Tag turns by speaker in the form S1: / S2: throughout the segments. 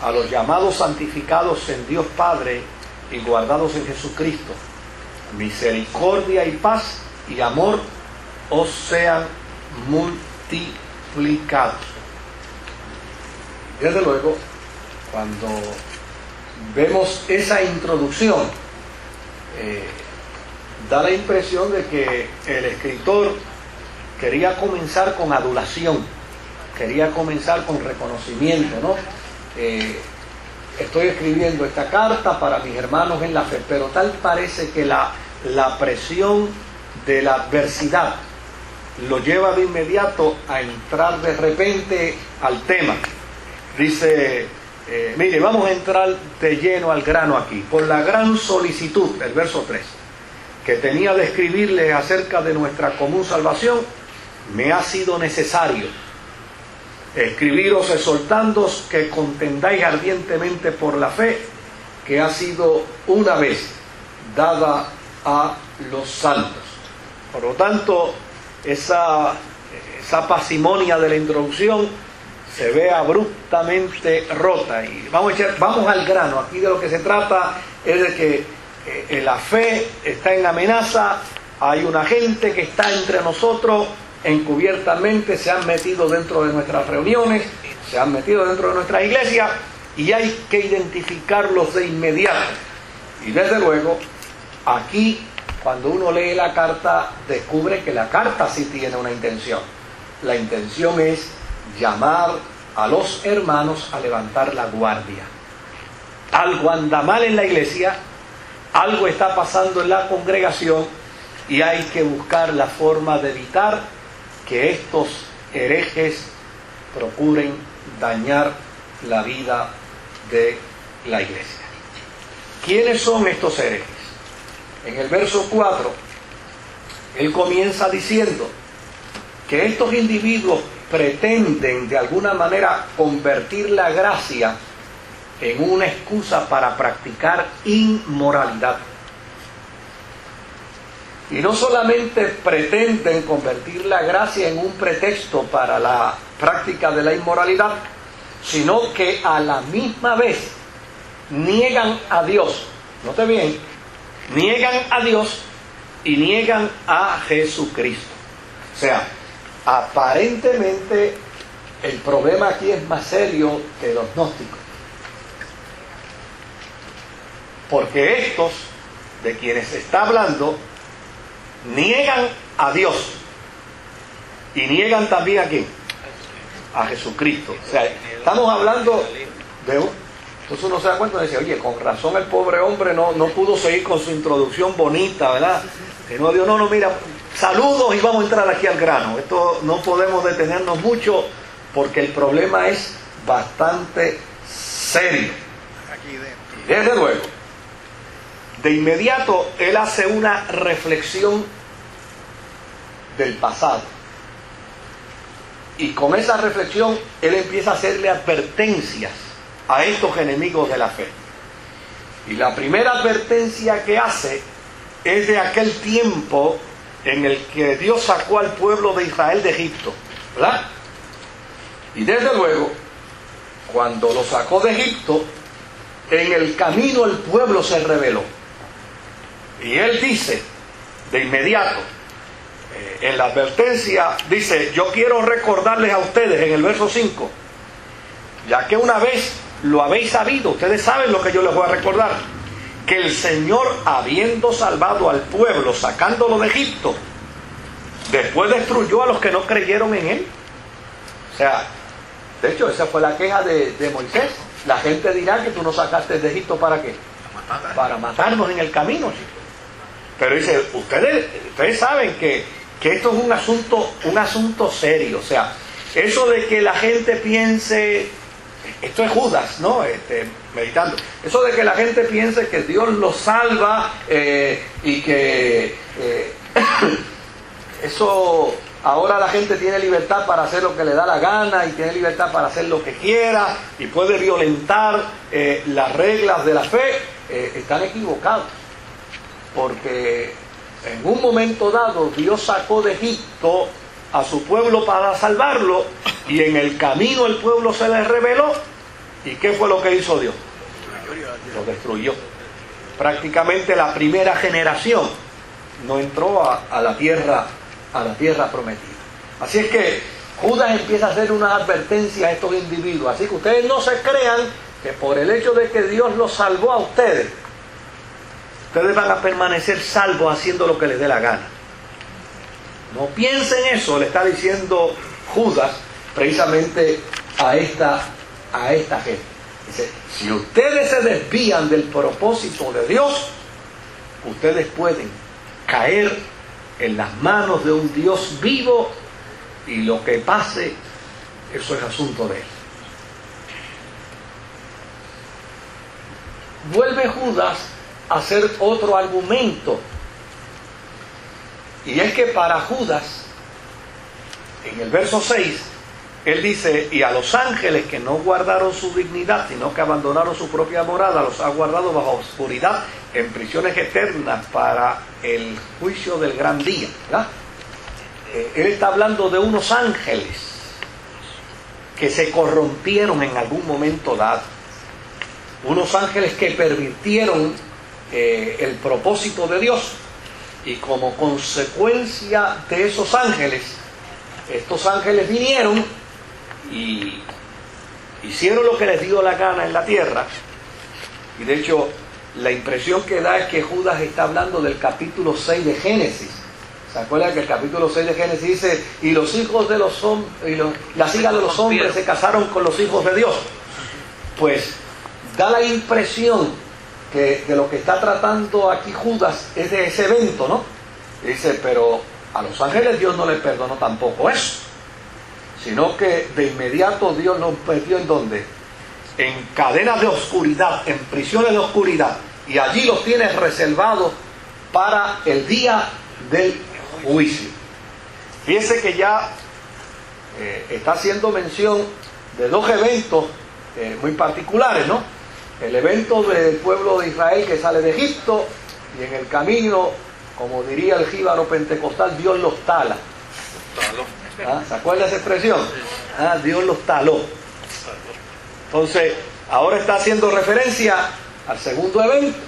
S1: a los llamados santificados en Dios Padre y guardados en Jesucristo, misericordia y paz y amor os sean multiplicados. Desde luego, cuando vemos esa introducción, da la impresión de que el escritor quería comenzar con adulación, quería comenzar con reconocimiento, ¿no? Estoy escribiendo esta carta para mis hermanos en la fe, pero tal parece que la presión de la adversidad lo lleva de inmediato a entrar de repente al tema. Dice, mire, vamos a entrar de lleno al grano aquí. Por la gran solicitud, el verso 3, que tenía de escribirles acerca de nuestra común salvación, me ha sido necesario escribiros exhortándoos que contendáis ardientemente por la fe que ha sido una vez dada a los santos. Por lo tanto, esa pasimonia de la introducción se ve abruptamente rota. Y vamos al grano. Aquí de lo que se trata es de que la fe está en amenaza. Hay una gente que está entre nosotros encubiertamente, se han metido dentro de nuestras reuniones, se han metido dentro de nuestras iglesias, y hay que identificarlos de inmediato. Y desde luego, aquí, cuando uno lee la carta, descubre que la carta sí tiene una intención. La intención es llamar a los hermanos a levantar la guardia. Algo anda mal en la iglesia, algo está pasando en la congregación, y hay que buscar la forma de evitar que estos herejes procuren dañar la vida de la iglesia. ¿Quiénes son estos herejes? En el verso 4, él comienza diciendo que estos individuos pretenden de alguna manera convertir la gracia en una excusa para practicar inmoralidad. Y no solamente pretenden convertir la gracia en un pretexto para la práctica de la inmoralidad, sino que a la misma vez niegan a Dios. Note bien, niegan a Dios y niegan a Jesucristo. O sea, aparentemente el problema aquí es más serio que los gnósticos. Porque estos, de quienes se está hablando, niegan a Dios y niegan también a ¿quién? A Jesucristo. O sea, estamos hablando de entonces uno se da cuenta y dice, oye, con razón el pobre hombre no pudo seguir con su introducción bonita, ¿verdad? Que no dijo, no, mira, saludos y vamos a entrar aquí al grano. Esto no podemos detenernos mucho porque el problema es bastante serio. Y desde luego, de inmediato, él hace una reflexión del pasado. Y con esa reflexión, él empieza a hacerle advertencias a estos enemigos de la fe. Y la primera advertencia que hace es de aquel tiempo en el que Dios sacó al pueblo de Israel de Egipto, ¿verdad? Y desde luego, cuando lo sacó de Egipto, en el camino el pueblo se rebeló. Y él dice, de inmediato, en la advertencia, dice, yo quiero recordarles a ustedes, en el verso 5, ya que una vez lo habéis sabido, ustedes saben lo que yo les voy a recordar, que el Señor, habiendo salvado al pueblo, sacándolo de Egipto, después destruyó a los que no creyeron en Él. O sea, de hecho, esa fue la queja de Moisés. La gente dirá que tú nos sacaste de Egipto, ¿para qué? Para matarnos en el camino, chicos. Pero dice, ustedes saben que esto es un asunto serio. O sea, eso de que la gente piense, esto es Judas, ¿no? Meditando. Eso de que la gente piense que Dios los salva y que eso, ahora la gente tiene libertad para hacer lo que le da la gana y tiene libertad para hacer lo que quiera y puede violentar las reglas de la fe, están equivocados. Porque en un momento dado Dios sacó de Egipto a su pueblo para salvarlo, y en el camino el pueblo se les rebeló ¿Y qué fue lo que hizo Dios? Lo destruyó. Prácticamente la primera generación no entró a la tierra prometida. Así es que Judas empieza a hacer una advertencia a estos individuos. Así que ustedes no se crean que por el hecho de que Dios los salvó a ustedes van a permanecer salvos haciendo lo que les dé la gana. No piensen eso, le está diciendo Judas precisamente a esta gente. Dice, si ustedes se desvían del propósito de Dios, ustedes pueden caer en las manos de un Dios vivo y lo que pase, eso es asunto de él. Vuelve Judas a hacer otro argumento, y es que para Judas, en el verso 6, él dice, y a los ángeles que no guardaron su dignidad, sino que abandonaron su propia morada, los ha guardado bajo oscuridad en prisiones eternas para el juicio del gran día, ¿verdad? Él está hablando de unos ángeles que se corrompieron en algún momento dado, unos ángeles que pervirtieron el propósito de Dios, y como consecuencia de esos ángeles, estos ángeles vinieron y hicieron lo que les dio la gana en la tierra. Y de hecho la impresión que da es que Judas está hablando del capítulo 6 de Génesis. ¿Se acuerdan que el capítulo 6 de Génesis dice, y los hijos de los hombres, las hijas de los hombres se casaron con los hijos de Dios? Pues da la impresión que de lo que está tratando aquí Judas es de ese evento, ¿no? Dice, pero a los ángeles Dios no les perdonó tampoco eso, sino que de inmediato Dios los metió ¿en dónde? En cadenas de oscuridad, en prisiones de oscuridad, y allí los tiene reservados para el día del juicio. Fíjense que ya está haciendo mención de dos eventos muy particulares, ¿no? El evento del pueblo de Israel que sale de Egipto, y en el camino, como diría el jíbaro pentecostal, Dios los tala. ¿Ah? ¿Se acuerda esa expresión? Ah, Dios los taló. Entonces, ahora está haciendo referencia al segundo evento,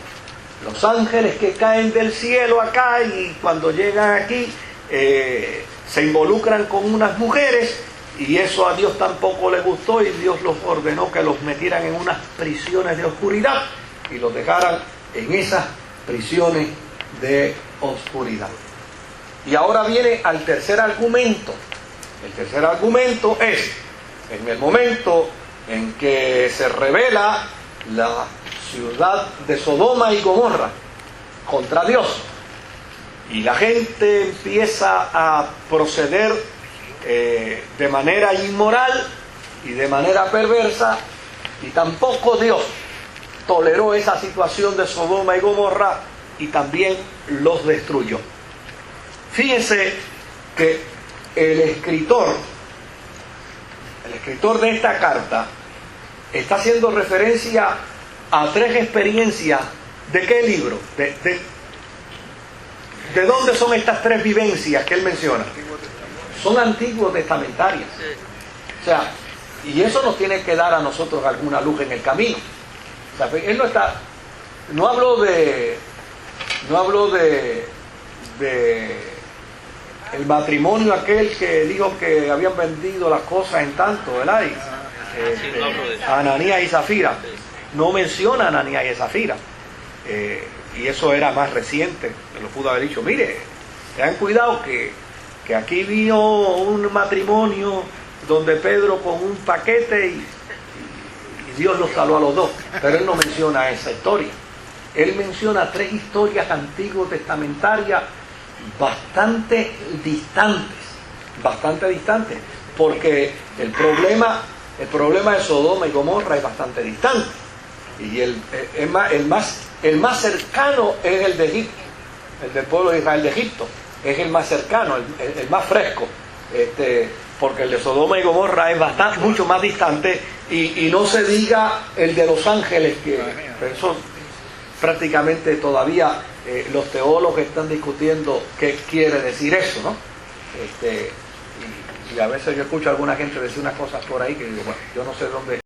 S1: los ángeles que caen del cielo acá, y cuando llegan aquí se involucran con unas mujeres, y eso a Dios tampoco le gustó, y Dios los ordenó que los metieran en unas prisiones de oscuridad y los dejaran en esas prisiones de oscuridad. Y ahora viene al tercer argumento. El tercer argumento es, en el momento en que se revela la ciudad de Sodoma y Gomorra contra Dios, y la gente empieza a proceder de manera inmoral y de manera perversa, y tampoco Dios toleró esa situación de Sodoma y Gomorra y también los destruyó. Fíjense que el escritor de esta carta está haciendo referencia a tres experiencias. ¿De qué libro? ¿De dónde son estas tres vivencias que él menciona? Son antiguos testamentarias. O sea, y eso nos tiene que dar a nosotros alguna luz en el camino. O sea, él no habló de el matrimonio aquel que dijo que habían vendido las cosas en tanto, ¿verdad? Ananías y Zafira. No menciona a Ananías y Zafira. Y eso era más reciente. Lo pudo haber dicho, mire, tengan cuidado que aquí vino un matrimonio donde Pedro con un paquete y Dios los salvó a los dos. Pero él no menciona esa historia. Él menciona tres historias antiguo testamentarias bastante distantes, porque el problema de Sodoma y Gomorra es bastante distante, y el más cercano es el de Egipto, el del pueblo de Israel de Egipto, es el más cercano, el más fresco, porque el de Sodoma y Gomorra es mucho más distante, y no se diga el de los ángeles, que eso prácticamente todavía los teólogos están discutiendo qué quiere decir eso, ¿no? Y a veces yo escucho a alguna gente decir unas cosas por ahí que digo, bueno, yo no sé dónde